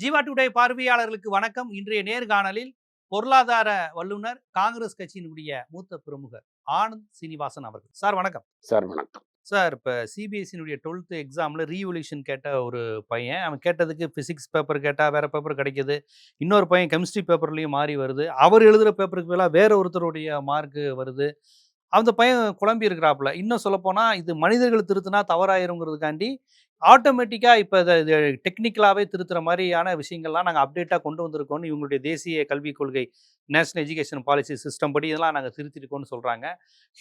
Jeeva today பார்வையாளர்களுக்கு வணக்கம். இன்றைய நேர்காணலில் பொருளாதார வல்லுநர், காங்கிரஸ் கட்சியினுடைய மூத்த பிரமுகர் ஆனந்த் சீனிவாசன் அவர்கள். சார் வணக்கம். சார் வணக்கம். சார், இப்போ சிபிஎஸ்சியினுடைய 12th எக்ஸாமில் ரீவல்யூஷன் கேட்ட ஒரு பையன், அவன் கேட்டதுக்கு ஃபிசிக்ஸ் பேப்பர் கேட்டால் வேறு பேப்பர் கிடைக்கிது. இன்னொரு பையன் கெமிஸ்ட்ரி பேப்பர்லேயும் மாறி வருது. அவர் எழுதுகிற பேப்பருக்கு பதிலாக வேற ஒருத்தருடைய மார்க்கு வருது. அந்த பையன் குழம்பி இருக்கிறாப்புல. இன்னும் சொல்லப்போனால் இது மனிதர்கள் திருத்தினா தவறாயிருங்கிறதுக்காண்டி ஆட்டோமேட்டிக்காக இப்போ இது டெக்னிக்கலாகவே திருத்துற மாதிரியான விஷயங்கள்லாம் நாங்கள் அப்டேட்டாக கொண்டு வந்திருக்கோம்னு இவங்களுடைய தேசிய கல்விக் கொள்கை, நேஷனல் எஜுகேஷன் பாலிசி சிஸ்டம் படி இதெல்லாம் நாங்கள் திருத்திருக்கோம்னு சொல்கிறாங்க.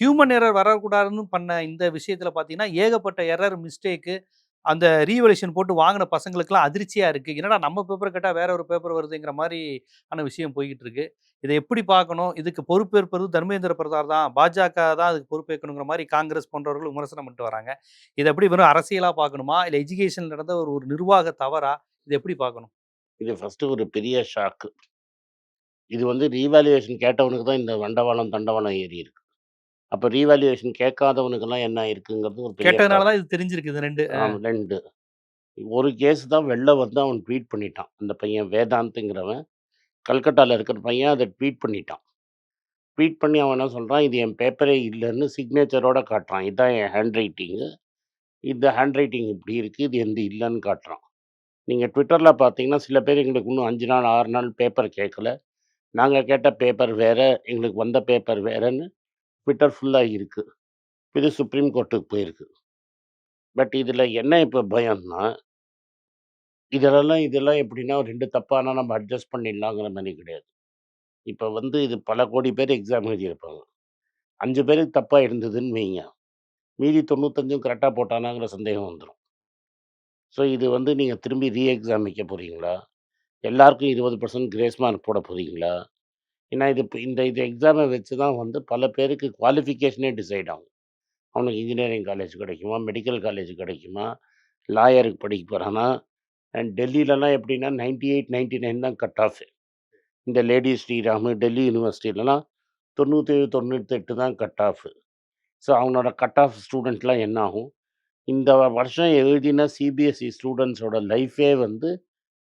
ஹியூமன் எரர் வரக்கூடாதுன்னு பண்ண இந்த விஷயத்தில் பார்த்தீங்கன்னா ஏகப்பட்ட எரர், மிஸ்டேக்கு, அந்த ரீவல்யூஷன் போட்டு வாங்கின பசங்களுக்குலாம் அதிர்ச்சியாக இருக்குது. என்னடா நம்ம பேப்பர் கேட்டால் வேற ஒரு பேப்பர் வருதுங்கிற மாதிரியான விஷயம் போய்கிட்டு இருக்கு. இதை எப்படி பார்க்கணும்? இதுக்கு பொறுப்பேற்பது தர்மேந்திர பிரதான் தான், பாஜக தான் அதுக்கு பொறுப்பேற்கணுங்கிற மாதிரி காங்கிரஸ் போன்றவர்கள் விமர்சனம் பண்ணிட்டு வராங்க. இதை எப்படி வெறும் அரசியலாக பார்க்கணுமா, இல்லை எஜுகேஷன் நடந்த ஒரு நிர்வாக தவறா? இதை எப்படி பார்க்கணும்? இது ஃபர்ஸ்ட் ஒரு பெரிய ஷாக்கு. இது ரீவேல்யூவேஷன் கேட்டவனுக்கு தான் இந்த வண்டவாளம் தண்டவாளம் ஏறி இருக்கு. அப்போ ரீவேல்யூவேஷன் கேட்காதவனுக்கெல்லாம் என்ன இருக்குங்கிறது ஒரு பெரிய கேட்டதுனால தான் இது தெரிஞ்சிருக்கு. இது 2 2 ஒரு கேஸ் தான் வெளில அவன் ட்வீட் பண்ணிட்டான். அந்த பையன் வேதாந்த்ங்கிறவன், கல்கட்டாவில் இருக்கிற பையன் அதை ட்வீட் பண்ணிட்டான். ட்வீட் பண்ணி அவன் என்ன சொல்கிறான், இது என் பேப்பரே இல்லைன்னு சிக்னேச்சரோட காட்டுறான். இதுதான் என் ஹேண்ட் ரைட்டிங்கு, இந்த ஹேண்ட் ரைட்டிங் இப்படி இருக்குது, இது எந்த இல்லைன்னு காட்டுறான். நீங்கள் ட்விட்டரில் பார்த்தீங்கன்னா சில பேர் எங்களுக்கு இன்னும் 5 நாள் 6 நாள் பேப்பர் கேட்கல, நாங்கள் கேட்ட பேப்பர் வேறு, எங்களுக்கு வந்த பேப்பர் வேறுன்னு ட்விட்டர் ஃபுல்லாக இருக்குது. இது சுப்ரீம் கோர்ட்டுக்கு போயிருக்கு. பட் இதில் என்ன இப்போ பயம்னா, இதெல்லாம் எப்படின்னா 2 தப்பானா நம்ம அட்ஜஸ்ட் பண்ணிடலாங்கிற மாதிரி கிடையாது. இப்போ இது பல கோடி பேர் எக்ஸாம் எழுதியிருப்பாங்க. 5 பேருக்கு தப்பாக இருந்ததுன்னு வைங்க, மீதி 95ம் கரெக்டாக போட்டானாங்கிற சந்தேகம் வந்துடும். ஸோ இது நீங்கள் திரும்பி எக்ஸாம் வைக்க போகிறீங்களா? எல்லாருக்கும் 20% கிரேஸ் மார்க் போட போகிறீங்களா? ஏன்னா இது எக்ஸாமை வச்சு தான் பல பேருக்கு குவாலிஃபிகேஷனே டிசைட் ஆகும். அவனுக்கு இன்ஜினியரிங் காலேஜ் கிடைக்குமா, மெடிக்கல் காலேஜ் கிடைக்குமா, லாயருக்கு படிக்க போகிறானா. அண்ட் டெல்லியிலலாம் எப்படின்னா 98, 99 தான் கட் ஆஃப். இந்த லேடி ஸ்ரீராம், டெல்லி யூனிவர்சிட்டிலலாம் 97, 98 தான் கட் ஆஃப். ஸோ அவனோட கட் ஆஃப் ஸ்டூடெண்ட்லாம் என்ன ஆகும்? இந்த வருஷம் எழுதின சிபிஎஸ்சி ஸ்டூடெண்ட்ஸோட லைஃபே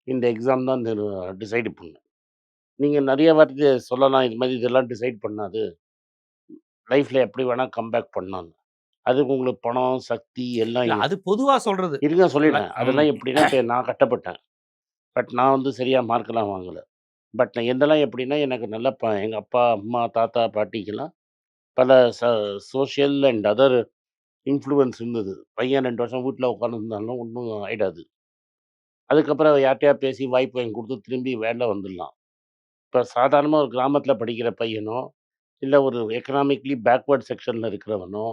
இந்த எக்ஸாம் தான் டிசைடு பண்ணும். நீங்கள் நிறைய வாட்டி சொல்லலாம், இது மாதிரி இதெல்லாம் டிசைட் பண்ணாது, லைஃப்பில் எப்படி வேணால் கம்பேக் பண்ணான்னு. அதுக்கு உங்களுக்கு பணம், சக்தி எல்லாம் அது பொதுவாக சொல்கிறது இருங்க, சொல்லிட்டேன். அதெல்லாம் எப்படின்னா, இப்போ நான் கட்டப்பட்டேன், பட் நான் சரியாக மார்க்கெல்லாம் வாங்கலை. பட் நான் எந்தெல்லாம் எப்படின்னா, எனக்கு நல்ல எங்கள் அப்பா, அம்மா, தாத்தா, பாட்டிக்கெல்லாம் பல சோஷியல் அண்ட் அதர் இன்ஃப்ளூயன்ஸ் இருந்தது. பையன் 2 வருஷம் வீட்டில் உட்காந்துருந்தாலும் ஒன்றும் ஆகிடாது. அதுக்கப்புறம் யார்கிட்டயா பேசி வாய்ப்பு வாங்கி கொடுத்து திரும்பி வேலை வந்துடலாம். இப்போ சாதாரணமாக ஒரு கிராமத்தில் படிக்கிற பையனோ, இல்லை ஒரு எக்கனாமிக்லி பேக்வேர்ட் செக்ஷனில் இருக்கிறவனோ,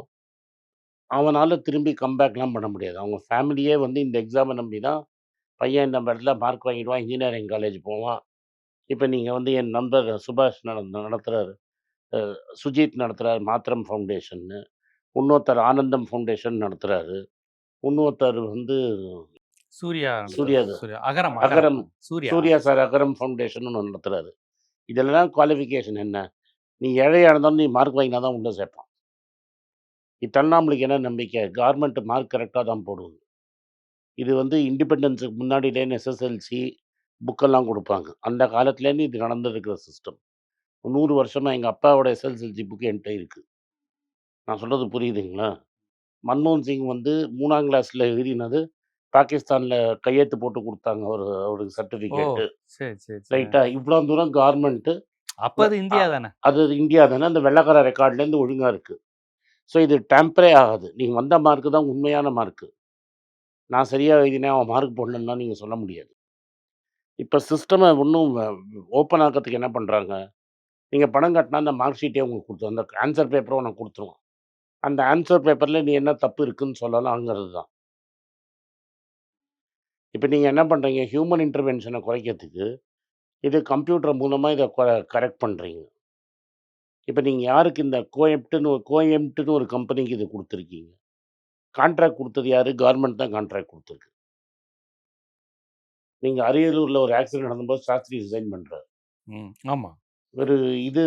அவனால் திரும்பி கம்பேக்லாம் பண்ண முடியாது. அவங்க ஃபேமிலியே இந்த எக்ஸாமை நம்பி தான், பையன் இந்த இடத்துல மார்க் வாங்கிடுவான், இன்ஜினியரிங் காலேஜ் போவான். இப்போ நீங்கள் என் நண்பர் சுபாஷ் நடத்துகிறார், சுஜித் நடத்துகிறார் மாத்திரம் ஃபவுண்டேஷன்னு, இன்னொருத்தர் ஆனந்தம் ஃபவுண்டேஷன் நடத்துகிறாரு, இன்னொருத்தர் சூர்யா அகரம் சூர்யா சார் அகரம் ஃபவுண்டேஷன் ஒன்று நடத்துகிறாரு. இதெல்லாம் குவாலிஃபிகேஷன் என்ன? நீ ஏழையாக இருந்தாலும் நீ மார்க் வாங்கினா தான் உள்ள சேர்ப்பான். இதெல்லாம் நம்மளுக்கு என்ன நம்பிக்கை? கவர்மெண்ட் மார்க் கரெக்டாக தான் போடுவது. இது இண்டிபெண்டன்ஸுக்கு முன்னாடிலேருந்து எஸ்எஸ்எல்சி புக்கெல்லாம் கொடுப்பாங்க. அந்த காலத்துலேருந்து இது நடந்துருக்கிற சிஸ்டம். 100 வருஷமாக எங்கள் அப்பாவோட எஸ்எஸ்எல்சி புக்கு என்கிட்ட இருக்குது. நான் சொல்கிறது புரியுதுங்களா? மன்மோகன் சிங் 3ஆம் கிளாஸில் எழுதினது பாகிஸ்தானில் கையெழுத்து போட்டு கொடுத்தாங்க அவருக்கு சர்டிஃபிகேட்டு. ரைட்டா? இவ்வளோ தூரம் கவர்மெண்ட்டு. அப்போ அது இந்தியா தானே? அது இந்தியா தானே? அந்த வெள்ளக்கார ரெக்கார்ட்லேருந்து ஒழுங்காக இருக்குது. ஸோ இது டெம்பரே ஆகாது. நீங்கள் வந்த மார்க்கு தான் உண்மையான மார்க்கு. நான் சரியாக எழுதினேன், அவன் மார்க் போடலன்னா நீங்கள் சொல்ல முடியாது. இப்போ சிஸ்டமை இன்னும் ஓப்பன் ஆக்கிறதுக்கு என்ன பண்ணுறாங்க? நீங்கள் பணம் கட்டினா அந்த மார்க் ஷீட்டே உங்களுக்கு கொடுத்துரும், அந்த ஆன்சர் பேப்பரும் உனக்கு கொடுத்துருவோம். அந்த ஆன்சர் பேப்பரில் நீ என்ன தப்பு இருக்குதுன்னு சொல்லலாங்கிறது தான். இப்போ நீங்கள் என்ன பண்ணுறீங்க? ஹியூமன் இன்டர்வென்ஷனை குறைக்கிறதுக்கு இது கம்ப்யூட்டர் மூலமாக இதை கரெக்ட் பண்ணுறீங்க. இப்போ நீங்கள் யாருக்கு இந்த கோஎம்ப்டுன்னு ஒரு கம்பெனிக்கு இது கொடுத்துருக்கீங்க? கான்ட்ராக்ட் கொடுத்தது யார்? கவர்மெண்ட் தான் கான்ட்ராக்ட் கொடுத்துருக்கு. நீங்கள் அரியலூரில் ஒரு ஆக்சிடென்ட் நடந்தபோது சாஸ்திரி ரிசைன் பண்ணுறாரு. ஆமாம். ஒரு இது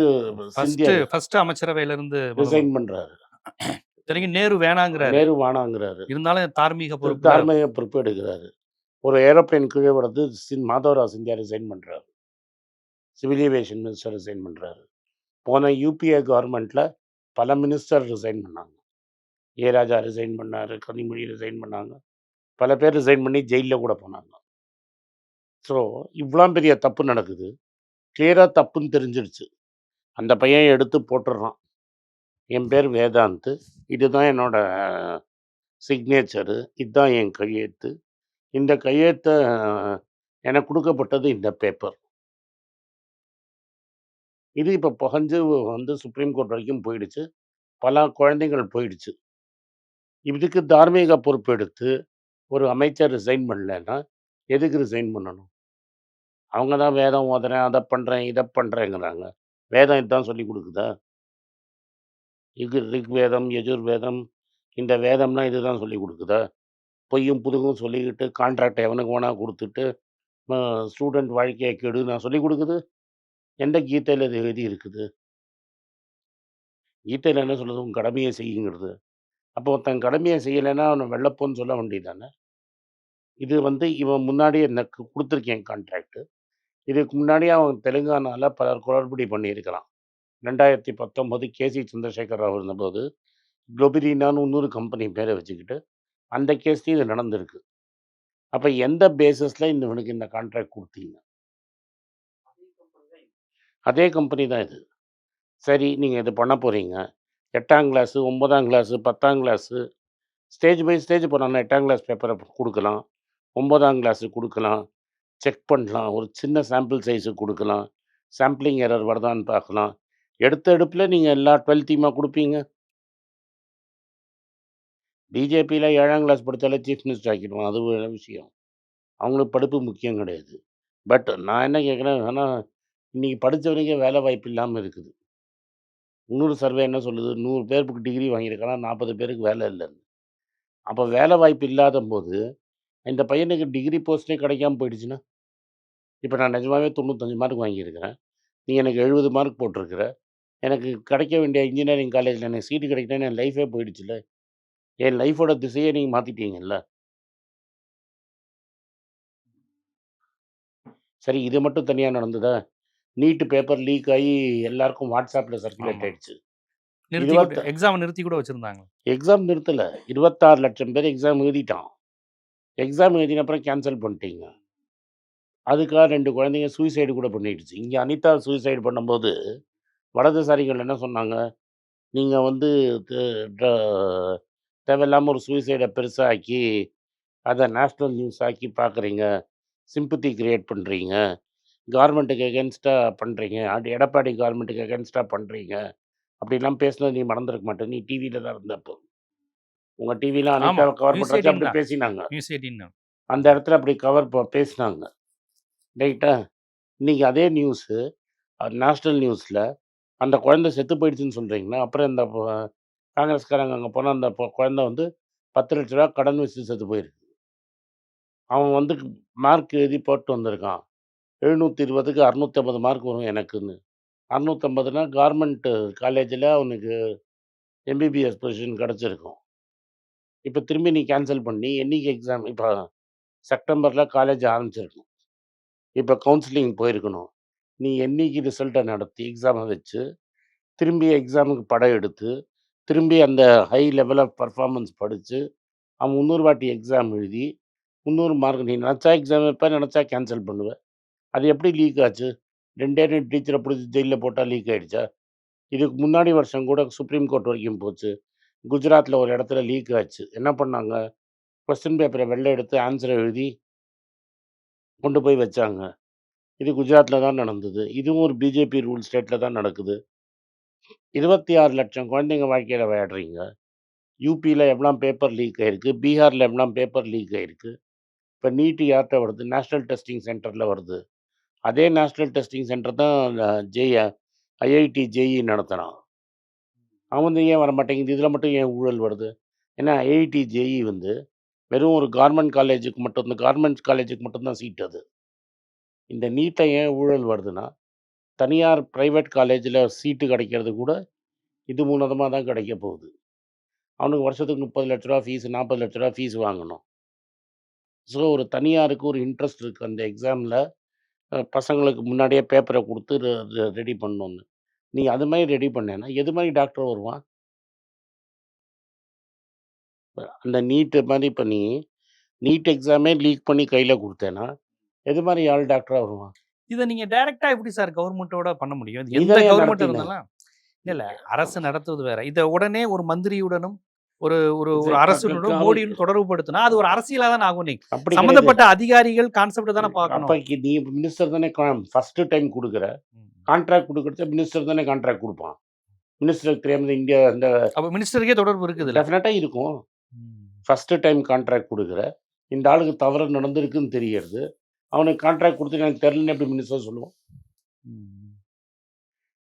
ஃபர்ஸ்ட் அமைச்சரவையிலிருந்து ரிசைன் பண்ணுறாரு. நேரு வேணாங்கிறாரு. நேரு வேணாங்கிறாரு. இருந்தாலும் தார்மீக பொறுப்பு எடுக்கிறாரு. ஒரு ஏரோப்ளேன் கீழ விழுந்து மாதவராவ் சிந்தியா ரிசைன் பண்றாரு. சிவில் ஏவியேஷன் மினிஸ்டர் ரிசைன் பண்றாரு. போன யுபிஏ கவர்மெண்ட்ல பல மினிஸ்டர் ரிசைன் பண்ணாங்க. ஏ ராஜா ரிசைன் பண்ணாரு. கனிமொழி ரிசைன் பண்ணாங்க. பல பேர் ரிசைன் பண்ணி ஜெயில்ல கூட போனாங்க. ஸோ, இவ்ளோ பெரிய தப்பு நடக்குது. கிளியரா தப்புன்னு தெரிஞ்சிருச்சு. அந்த பையன் எடுத்து போட்டுடுறான். என் பேர் வேதாந்த். இதுதான் என்னோட சிக்னேச்சரு. இதுதான் என் கையெழுத்து. இந்த கையெழுத்த எனக்கு குடுக்கப்பட்டது இந்த பேப்பர். இது இப்ப புகஞ்சு வந்து சுப்ரீம் கோர்ட் வரைக்கும் போயிடுச்சு. பல குழந்தைகள் போயிடுச்சு. இதுக்கு தார்மீக பொறுப்பெடுத்து ஒரு அமைச்சர் ரிசைன் பண்ணலன்னா, எதுக்கு ரிசைன் பண்ணணும்? அவங்க தான் வேதம் ஓதுறேன், அத பண்றேன், இத பண்றேங்கிறாங்க. வேதம் இதான் சொல்லிக் குடுக்குதா? ரிக்வேதம், யஜுர்வேதம் இந்த வேதம்லாம் இதுதான் சொல்லிக் குடுக்குதா? பொய்யும் புதுகும் சொல்லிக்கிட்டு கான்ட்ராக்ட்ட எவனுக்கு வேணா குடுத்துட்டு, அ ஸ்டூடண்ட் வாழ்க்கைய கெடுன்னா சொல்லிக் குடுக்குது? எந்த கீதையில இது எழுதி இருக்குது? கீதையில என்ன சொல்லுது? உன் கடமைய செய்யுங்கிறது. அப்போ ஒருத்தன் கடமைய செய்யலைன்னா அவன வெள்ளப்போன்னு சொல்ல வேண்டியது தானே! இது வந்து இவன் முன்னாடியே எனக்கு குடுத்துருக்கேன் கான்ட்ராக்ட். இதுக்கு முன்னாடியே அவன் தெலுங்கானால பலர் குளறுபடி பண்ணியிருக்கிறான். 2019 கேசி சந்திரசேகர ராவ் இருந்தபோது, குளோபரினான்னு இன்னொரு கம்பெனி பேர வச்சுக்கிட்டு, அந்த கேஸ்லயும் இது நடந்திருக்கு. அப்ப எந்த பேசிஸ்ல இவனுக்கு இந்த கான்ட்ராக்ட் குடுத்தீங்க? அதே கம்பெனி தான் இது. சரி, நீங்க இது பண்ண போறீங்க. 8ஆம் கிளாஸு, 9ஆம் கிளாஸு, 10ஆம் கிளாஸு ஸ்டேஜ் பை ஸ்டேஜ் போறாங்க. 8ஆம் கிளாஸ் பேப்பர குடுக்கலாம். 9ஆம் கிளாஸு குடுக்கலாம். செக் பண்ணலாம். ஒரு சின்ன சாம்பிள் சைஸு குடுக்கலாம். சாம்பிளிங் எரர் வருதான்னு பார்க்கலாம். எடுத்த எடுப்புல நீங்க எல்லா 12த்தையுமா குடுப்பீங்க? பிஜேபியில 7ஆம் கிளாஸ் படிச்சாலே சீஃப் மினிஸ்டர் ஆக்கிடுவான். அது வேற விஷயம். அவங்களுக்கு படிப்பு முக்கியம் கிடையாது. பட் நான் என்ன கேட்கிறேன், ஆனா இன்னைக்கு படிச்சவனுக்கே வேலை வாய்ப்பு இல்லாம இருக்குது. இன்னொரு சர்வே என்ன சொல்லுது? 100 பேருக்கு டிகிரி வாங்கியிருக்கான். 40 பேருக்கு வேலை இல்லன்னு. அப்ப வேலை வாய்ப்பு இல்லாதம்போது, இந்த பையனுக்கு டிகிரி போஸ்ட்டே கிடைக்காம போயிடுச்சுன்னா? இப்ப நான் நிஜமாவே 95 மார்க் வாங்கியிருக்கிறேன். நீ எனக்கு 70 மார்க் போட்டிருக்கிற. எனக்கு கிடைக்க வேண்டிய இன்ஜினியரிங் காலேஜ்ல எனக்கு சீட்டு கிடைக்கலன்னா என் லைஃபே போயிடுச்சுல்ல. என் லைஃபோட திசையே நீங்க மாத்திட்டீங்கல்ல. சரி, இது மட்டும் தனியா நடந்ததா? நீட் பேப்பர் லீக் ஆயி எல்லாருக்கும் WhatsAppல சர்க்குலேட் ஆமா. ஆயிடுச்சு. நிறுத்தி கூட 20 எக்ஸாம நிறுத்தி கூட வச்சிருந்தாங்க. எக்ஸாம் நிறுத்தல. 26,00,000 பேர் எக்ஸாம் எழுதிட்டான். எக்ஸாம் எழுதின அப்புறம் கேன்சல் பண்ணிட்டீங்க. அதுக்காக 2 குழந்தைங்க சூசைடு கூட பண்ணிடுச்சு. இங்க அனிதா சூசைடு பண்ணும்போது, வலதுசாரிகள் என்ன சொன்னாங்க? நீங்க வந்து து ட தேவையில்லாம ஒரு சூசைட பெருசா ஆக்கி, அத நேஷனல் நியூஸ் ஆக்கி பார்க்குறீங்க. சிம்பத்தி கிரியேட் பண்றீங்க. கவர்மெண்ட்டுக்கு எகென்ஸ்ட்டா பண்றீங்க. எடப்பாடி கவர்மெண்ட்டுக்கு எகென்ஸ்ட்டா பண்றீங்க. அப்படிலாம் பேசினது நீ மறந்திருக்க மாட்ட. நீ டிவில தான் இருந்த அப்போ. உங்க டிவில ஆமா. அனிதாவ கவர் நியூஸ் பண்றச்ச 18 அப்படி தான். பேசினாங்க. நியூஸ் 18 தான். அந்த இடத்துல அப்படி கவர் பேசினாங்க. ரைட்டா? இன்னைக்கு அதே நியூஸு நேஷனல் நியூஸ்ல அந்த குழந்தை செத்து போயிடுச்சுன்னு சொல்றீங்களா? அப்புறம் இந்த காங்கிரஸ்காரங்க அங்க போனா அந்த குழந்தை வந்து ரூ. 10,00,000 கடன் வச்சு செத்து போயிருக்கு. அவன் வந்து மார்க் எழுதி போட்டு வந்திருக்கான். 720க்கு 650 மார்க் வரும் எனக்குன்னு. 650னா கவர்மெண்ட் காலேஜ்ல அவனுக்கு எம்பிபிஎஸ் பொசிஷன் கிடைச்சிருக்கும். இப்ப திரும்பி நீ கேன்சல் பண்ணி என்னைக்கு எக்ஸாம் இப்ப செப்டம்பர்ல காலேஜ் ஆரம்பிச்சிருக்கும். இப்ப கவுன்சிலிங் போயிருக்கணும். நீ என்னைக்கு ரிசல்ட்ட நடத்தி எக்ஸாம வச்சு, திரும்பி எக்ஸாமுக்கு படம் எடுத்து, திரும்பி அந்த ஹை லெவல் ஆஃப் பெர்ஃபார்மன்ஸ் படிச்சு, அவன் 300 வாட்டி எக்ஸாம் எழுதி, 300 மார்க் நீ நெனச்சா எக்ஸாம் வைப்ப, நெனச்சா கேன்சல் பண்ணுவ. அது எப்படி லீக் ஆச்சு? 2டே 2 டீச்சர புடிச்சு ஜெயில்ல போட்டா லீக் ஆயிடுச்சா? இதுக்கு முன்னாடி வருஷம் கூட சுப்ரீம் கோர்ட் வரைக்கும் போச்சு. குஜராத்ல ஒரு இடத்துல லீக் ஆச்சு. என்ன பண்ணாங்க? கொஸ்டின் பேப்பர வெளில எடுத்து ஆன்ஸர எழுதி கொண்டு போய் வச்சாங்க. இது குஜராத்ல தான் நடந்தது. இதுவும் ஒரு பிஜேபி ரூல் ஸ்டேட்ல தான் நடக்குது. 26,00,000 குழந்தைங்க வாழ்க்கையில விளையாடுறீங்க. யுபில எவ்வளோ பேப்பர் லீக் ஆயிருக்கு. பீகார்ல எவ்வளோ பேப்பர் லீக் ஆயிருக்கு. இப்ப நீட் யார்ட்ட வருது? நேஷனல் டெஸ்டிங் சென்டர்ல வருது. அதே நேஷனல் டெஸ்டிங் சென்டர் தான் ஐஐடி, ஜேஇ நடத்துறான். அவன் ஏன் வரமாட்டேங்குது? இதில மட்டும் ஏன் ஊழல் வருது? ஏன்னா ஐஐடி, ஜேஇ வந்து வெறும் ஒரு கார்மெண்ட்ஸ் காலேஜுக்கு மட்டும் தான் சீட் அது. இந்த நீட்ல ஏன் ஊழல் வருதுன்னா, தனியார் பிரைவேட் காலேஜ்ல சீட்டு கிடைக்கிறது கூட இது மூலமா தான் கிடைக்க போகுது. அவனுக்கு வருஷத்துக்கு ரூ. 30,00,000 ஃபீஸ், ரூ. 40,00,000 ஃபீஸ் வாங்கணும். ஸோ ஒரு தனியாருக்கு ஒரு இன்ட்ரெஸ்ட் இருக்கு அந்த எக்ஸாம்ல பசங்களுக்கு முன்னாடியே பேப்பர குடுத்து ரெடி பண்ணணும்னு. நீ அது மாரி ரெடி பண்ணேன்னா, எது மாரி டாக்டர் வருவான்? அந்த நீட் மாரி இப்ப நீட் எக்ஸாமே லீக் பண்ணி கையில குடுத்தேன்னா, எது மாரி ஆள் டாக்டரா வருவான்? இத நீங்க டைரக்ட்டா எப்படி சார் கவர்மெண்ட்டோட பண்ண முடியும்? இது நீ எந்த தானேய்யா கவர்மெண்ட் நடத்தின. இருந்தாலும் இல்ல அரசு நடத்துவது வேற. இத உடனே ஒரு மந்திரியுடனும், ஒரு ஒரு இது ஒரு க க க அரசுடனும் அவ மோடியும் தொடர்புபடுத்தினா, அது ஒரு அரசியலா தானே ஆகும். நீ அப்படி கிடையாது. சம்மந்தப்பட்ட அதிகாரிகள் கான்செப்ட்ட தானே அப்ப பார்க்கணும். நீ மினிஸ்டர் தானே ஃபர்ஸ்ட் டைம் குடுக்குற. ம். கான்ட்ராக்ட் குடுக்குறது மினிஸ்டர் தானே கான்ட்ராக்ட் குடுப்பான். மினிஸ்டருக்கு தெரியாம இங்க இந்த அப்ப மினிஸ்டருக்கே தொடர்பு இருக்குதுல்ல. டெஃபினட்டா இருக்கும். ம். ஃபர்ஸ்ட் டைம் கான்ட்ராக்ட் குடுக்குற. இந்த ஆளுக்கு தவறு நடந்திருக்குன்னு தெரியறது. அவனுக்கு கான்ட்ராக்ட் குடுத்துட்டு எனக்கு தெரியலன்னு எப்படி மினிஸ்டர் சொல்லுவான்? ம்.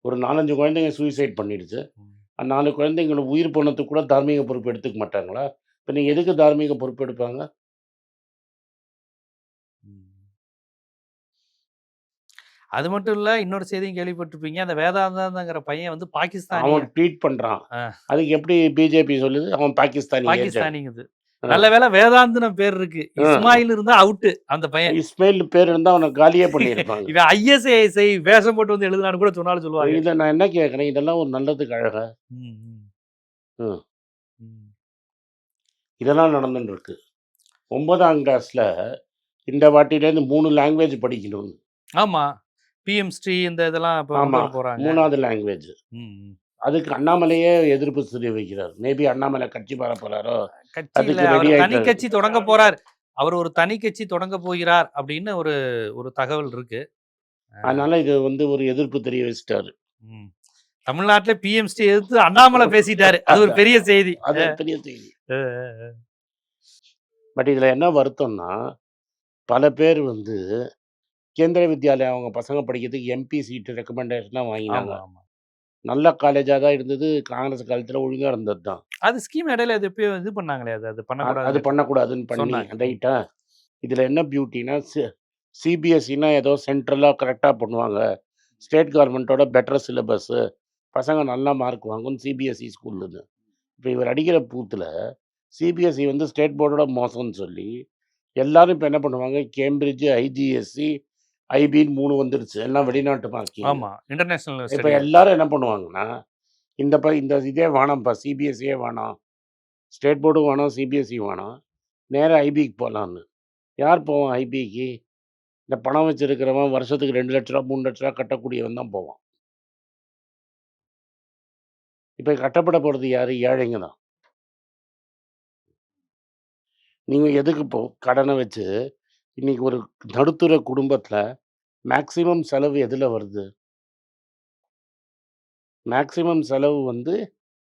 ஒரு 4, 5 குழந்தைங்க சூசைட் பண்ணிடுச்சு. ம். அந்த 4 குழந்தைங்கள உயிர் போனதுக்கு கூட தார்மீக பொறுப்பு எடுத்துக்க மாட்டாங்களா? இப்ப நீங்க எதுக்கு தார்மீக பொறுப்பு எடுப்பாங்க? ம். அது மட்டும் இல்ல, இன்னொரு செய்தியும் கேள்விப்பட்டிருப்பீங்க. அந்த வேதாந்தாங்கிற பையன் வந்து பாகிஸ்தானிய அவன் ட்வீட் பண்றான். அ அதுக்கு எப்படி பிஜேபி சொல்லுது? அவன் பாகிஸ்தானி ஏஜென்ட். பாகிஸ்தானிங்குது. அ, நல்ல வேளை வேதாந்துன்னு பேர் இருக்கு. அ. இஸ்மாயில் இருந்தா அவுட்டு அந்த பையன். இஸ்மாயில் பேர் இருந்தா அவன காலியே பண்ணியிருப்பாங்க. இவன் ஐஎஸ்ஐஎஸ்ஐ வேஷம் போட்டு வந்து எழுதுனான்னு கூட சொன்னாலும் சொல்லுவாங்க. இத நான் என்ன கேட்கிறேன், இதெல்லாம் ஒரு நல்லதுக்கு அழகா? ம், ம், ம். ம். இதெல்லாம் நடந்துன்னு இருக்கு. 9ஆம் கிளாஸ்ல இந்த வாட்டிலேருந்து 3 லாங்குவேஜ் படிக்கணும்னு. ஆமா. பிஎம் ஸ்ரீ இந்த இதெல்லாம் இப்ப கொண்டு ஆமா. வர போறாங்க. 3வது லாங்குவேஜ். ம், ம். அதுக்கு அண்ணாமலையே எதிர்ப்பு தெரிவிக்கிறார். மேபி அண்ணாமலை கட்சி மாற போறாரோ! கட்சி இல்ல. அதுக்கு அவர் ரெடி தனி ஆயிட்டாரு. கட்சி தொடங்க போறார். அவர் ஒரு தனி கட்சி தொடங்க போகிறார் அப்படின்னு ஒரு ஒரு தகவல் இருக்கு. அதனால இது வந்து ஒரு எதிர்ப்பு தெரிவிச்சுட்டாரு. ம். தமிழ்நாட்டுல பிஎம் ஸ்ரீ எதிர்த்து அண்ணாமலை பேசிட்டாரு. அது ஒரு பெரிய செய்தி. அது பெரிய செய்தி. அ, அ, அ. பட் இதுல என்ன வருத்தம்னா, பல பேர் வந்து கேந்திரிய வித்யாலயா அவங்க பசங்க படிக்கிறதுக்கு எம்பி சீட் ரெக்கமெண்டேஷன்லாம் வாங்கினாங்க. ஆமா, ஆமா. நல்ல காலேஜா தான் இருந்தது. காங்கிரஸ் காலத்துல ஒழுங்கா இருந்தது தான். அது ஸ்கீம் இடையில அது எப்பயோ இது பண்ணாங்களே அது அது அது பண்ணக்கூடாது பண்ணக்கூடாதுன்னு பண்ணி சொன்னாங்க. ரைட்டா? இதுல என்ன பியூட்டின்னா, சிபிஎஸ்இன்னா ஏதோ சென்ட்ரலா கரெக்ட்டா பண்ணுவாங்க. ஸ்டேட் கவர்மெண்ட்டோட பெட்டர் சிலபஸ்ஸு. பசங்க நல்லா மார்க் வாங்கும்னு சிபிஎஸ்இ ஸ்கூல்லுன்னு. இப்ப இவர் அடிக்கிற கூத்துல, சிபிஎஸ்இ வந்து ஸ்டேட் போர்டோட மோசம்ன்னு சொல்லி, எல்லாரும் இப்ப என்ன பண்ணுவாங்க, கேம்பிரிட்ஜ், ஐஜிஎஸ்சி, ஐபின்னு 3 வந்துருச்சு. எல்லாம் வெளிநாட்டு மார்க்கிங். ஆமா. இன்டர்நேஷனல் இப்ப ஸ்டடி. எல்லாரும் என்ன பண்ணுவாங்கன்னா, இந்த இதே வேணாம்ப்பா, சிபிஎஸ்இயே வேணாம். ஸ்டேட் போர்டும் வேணாம், சிபிஎஸ்இ வேணாம். நேரா ஐபிக்கு போலான்னு. யார் போவான் ஐபிக்கு? இந்த பணம் வச்சிருக்கிறவன் வருஷத்துக்கு ரூ. 2,00,000 ரூ. 3,00,000 கட்டக்கூடியவன் தான் போவான். இப்ப கட்டப்பட போறது யாரு? ஏழைங்க தான். நீங்க எதுக்கு இப்போ கடன வச்சு, இன்னைக்கு ஒரு நடுத்தர குடும்பத்தில மேக்ஸிமம் செலவு எதுல வருது? மேக்ஸிமம் செலவு வந்து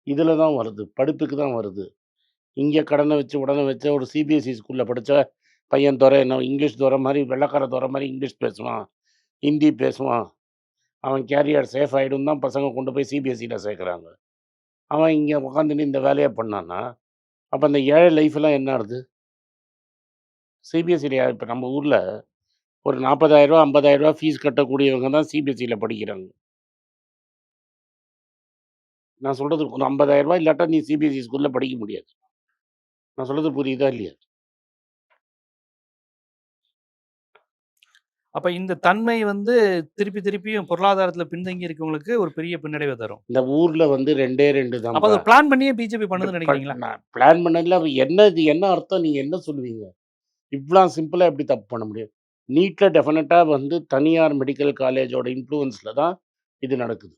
இதுல தான் வருது. படிப்புக்கு தான் வருது. இங்க கடன வச்சு, உடன வச்சு ஒரு சிபிஎஸ்இ ஸ்கூல்ல படிச்சா பையன் தொர என்ன இங்கிலீஷ் தொர மாரி, வெள்ளைக்கார தொர மாரி இங்கிலீஷ் பேசுவான். ஹிந்தி பேசுவான். அவன் கேரியர் சேஃப் ஆயிடும்னு தான் பசங்க கொண்டு போய் சிபிஎஸ்இல சேர்க்குறாங்க. அவன் இங்க உட்காந்துட்டு இந்த வேலைய பண்ணான்னா, அப்ப அந்த ஏழை லைஃப்லாம் என்ன ஆகுது? சிபிஎஸ்இல இப்ப நம்ம ஊர்ல ஒரு ரூ. 40,000 ரூ. 50,000 ஃபீஸ் கட்டக்கூடியவங்க தான் சிபிஎஸ்இல படிக்கிறாங்க. நான் சொல்றது ஒரு ரூ. 50,000 இல்லாட்டா நீ சிபிஎஸ்இ ஸ்கூல்ல படிக்க முடியாது. நான் சொல்றது புரியுதா இல்லையா? அப்ப இந்த தன்மை வந்து திருப்பியும் பொருளாதாரத்துல பின்தங்கி இருக்கவங்களுக்கு ஒரு பெரிய பின்னடைவை தரும். இந்த ஊர்ல வந்து 2 அப்ப தான்ப்பா. அது பிளான் பண்ணியே பிஜேபி பண்ணுதுன்னு நினைக்கிறீங்களா? நான் பிளான் பண்ணதுல இது என்ன அர்த்தம்? நீங்க என்ன சொல்லுவீங்க? இவ்ளோ சிம்பிளா எப்படி தப்பு பண்ண முடியும்? நீட்ல டெஃபினட்டா வந்து தனியார் மெடிக்கல் காலேஜோட இன்ஃப்ளூயன்ஸ்ல தான் இது நடக்குது.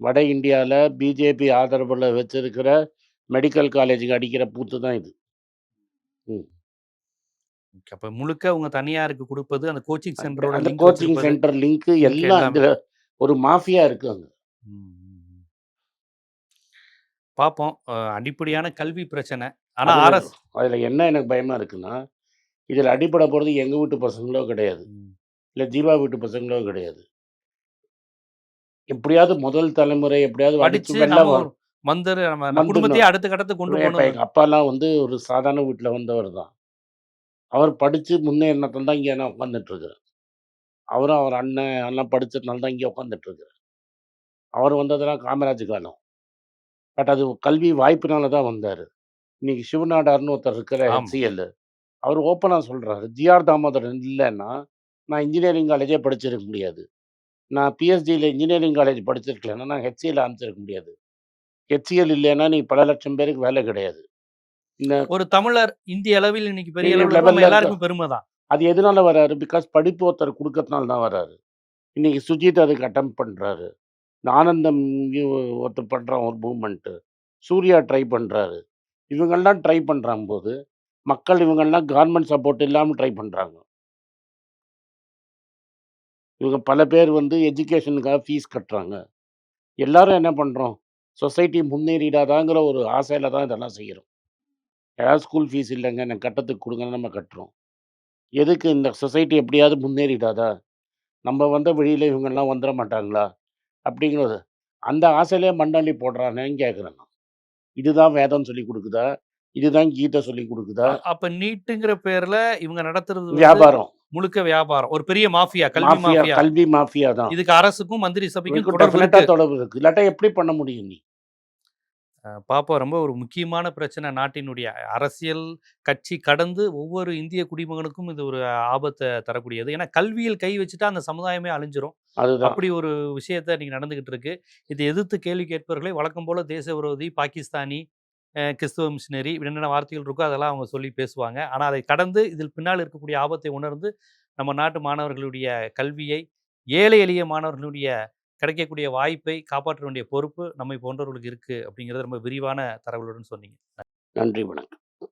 வட இந்தியால பிஜேபி ஆதரவுல வச்சிருக்கிற மெடிக்கல் காலேஜுக்கு அடிக்கிற கூத்து தான் இது. ம். ஓகே. அப்ப முழுக்க உங்க தனியாருக்கு குடுப்பது, அந்த கோச்சிங் சென்டரோட அந்த லிங்க் கோச்சிங் வச்சிருப்பது. சென்டர் லிங்க் லிங்க் எல்லாம் எல்லாமே. இதுல ஒரு மாஃபியா இருக்கு அங்க. ம், ம், ம். பார்ப்போம். அடிப்படையான கல்வி பிரச்சனை. ஆனா அதுல அரசு அதுல என்ன எனக்கு பயமா இருக்குன்னா, இதுல அடிபட போறது எங்க வீட்டு பசங்களோ கிடையாது. ம். இல்ல ஜீவா வீட்டு பசங்களோ கிடையாது. எப்படியாவது முதல் தலைமுறை எப்படியாவது அடிச்சு படிச்சு வெளில நம்ம ஒரு நம்ம வந்துடணும். குடும்பத்தையே அடுத்த கட்டத்துக்கு கொண்டு இப்ப போணும். எங்க அப்பாலாம் வந்து ஒரு சாதாரண வீட்ல வந்தவர் தான். அவர் படிச்சு முன்னேறினத்தால தான் இங்க நான் உட்கார்ந்துட்டு இருக்கிறேன். அவரும் அவர் அண்ணன் எல்லாம் படிச்சதுனால தான் இங்க உட்கார்ந்துட்டு இருக்கிறேன். அவர் வந்ததெல்லாம் காமராஜ் காலம். பட் அது கல்வி வாய்ப்பினால தான் வந்தாரு. இன்னைக்கு சிவநாடார்னு ஒருத்தர் இருக்கிற ஆமா. ஹெச்சிஎல். அவர் ஓப்பனா சொல்றாரு. ஜிஆர் தாமோதரன் இல்லன்னா, நான் இன்ஜினியரிங் காலேஜே படிச்சிருக்க முடியாது. நான் பிஎஸ்டில இன்ஜினியரிங் காலேஜ் படிச்சிருக்கலன்னா, நான் ஹெச்சிஎல் அனுப்பிச்சிருக்க முடியாது. ஹெச்சிஎல் இல்லைன்னா, நீ பல லட்சம் பேருக்கு வேலை கிடையாது. இந்த ஒரு தமிழர் இந்திய அளவில் இன்னைக்கு பெரிய பெரிய அளவுல நம்ம லெவல்ல இருக்க எல்லாருக்கும் பெருமை தான். அது எதனால வராரு? பிகாஸ் படிப்பு ஒருத்தர் குடுக்கறதுனால தான் வராரு. இன்னைக்கு சுஜித் அதுக்கு அட்டெம்ப்ட் பண்றாரு. இந்த ஆனந்தம் ஒருத்தர் பண்றான் ஒரு மூவ்மெண்ட். சூர்யா ட்ரை பண்றாரு. இவங்கெல்லாம் ட்ரை பண்றாம்போது, மக்கள் இவங்கெல்லாம் கவர்ன்மென்ட் சப்போர்ட் இல்லாம ட்ரை பண்றாங்க. இவங்க பல பேர் வந்து எஜுகேஷனுக்காக ஃபீஸ் கட்டுறாங்க. எல்லாரும் என்ன பண்றோம்? சொசைட்டி முன்னேறிடாதாங்கிற ஒரு ஆசையில தான் இதெல்லாம் செய்றோம். யாராவது ஸ்கூல் ஃபீஸ் இல்லங்க, எனக்கு கட்டத்துக்கு குடுங்கன்னு நம்ம கட்டுறோம். எதுக்கு இந்த சொசைட்டி எப்படியாவது முன்னேறிடாதா? நம்ம வந்த வழியில இவங்கலாம் வந்துர மாட்டாங்களா? அப்படிங்கிறது. அந்த ஆசையிலே மண்ணள்ளி போடுறானேன்னு கேட்கிறேன் நான். இதுதான் வேதம் சொல்லிக் குடுக்குதா? இதுதான் கீதை சொல்லிக் குடுக்குதா? அப்ப நீட்டுங்கிற பேர்ல இவங்க நடத்துறது வந்து வியாபாரம். முழுக்க வியாபாரம். ஒரு பெரிய மாஃபியா, கல்வி மாஃபியா, மாஃபியா. கல்வி மாஃபியா தான். இதுக்கு அரசுக்கும் மந்திரி சபைக்கும் இவருக்கு தொடர்பு டெஃபினட்டா இருக்கு. தொடர்பு இருக்கு. இல்லாட்டா எப்படி பண்ண முடியும் நீ? பாப்போம். ரொம்ப ஒரு முக்கியமான பிரச்சனை நாட்டினுடைய அரசியல் கட்சி கடந்து ஒவ்வொரு இந்திய குடிமகனுக்கும் இது ஒரு ஆபத்த தரக்கூடியது. ஏன்னா கல்வியில் கை வச்சுட்டா அந்த சமுதாயமே அழிஞ்சிரும். அதுதான். அப்படி ஒரு விஷயத்த இன்னைக்கு நடந்துகிட்டு இருக்கு. இதை எதிர்த்து கேள்வி கேட்பவர்களை வழக்கம் போல தேச விரோதி, பாகிஸ்தானி, கிறிஸ்துவ மிஷினரி என்னென்ன வார்த்தைகள் இருக்கோ அதெல்லாம் அவங்க சொல்லி பேசுவாங்க. ஆனா அதை கடந்து இதில் பின்னால் இருக்கக்கூடிய ஆபத்தை உணர்ந்து நம்ம நாட்டு மாணவர்களுடைய கல்வியை, ஏழை எளிய மாணவர்களுடைய கிடைக்கக்கூடிய வாய்ப்பை காப்பாற்ற வேண்டிய பொறுப்பு நம்மை போன்றவர்களுக்கு இருக்கு அப்படிங்கிறத ரொம்ப விரிவான தகவலுடன் சொன்னீங்க. நன்றி, வணக்கம்.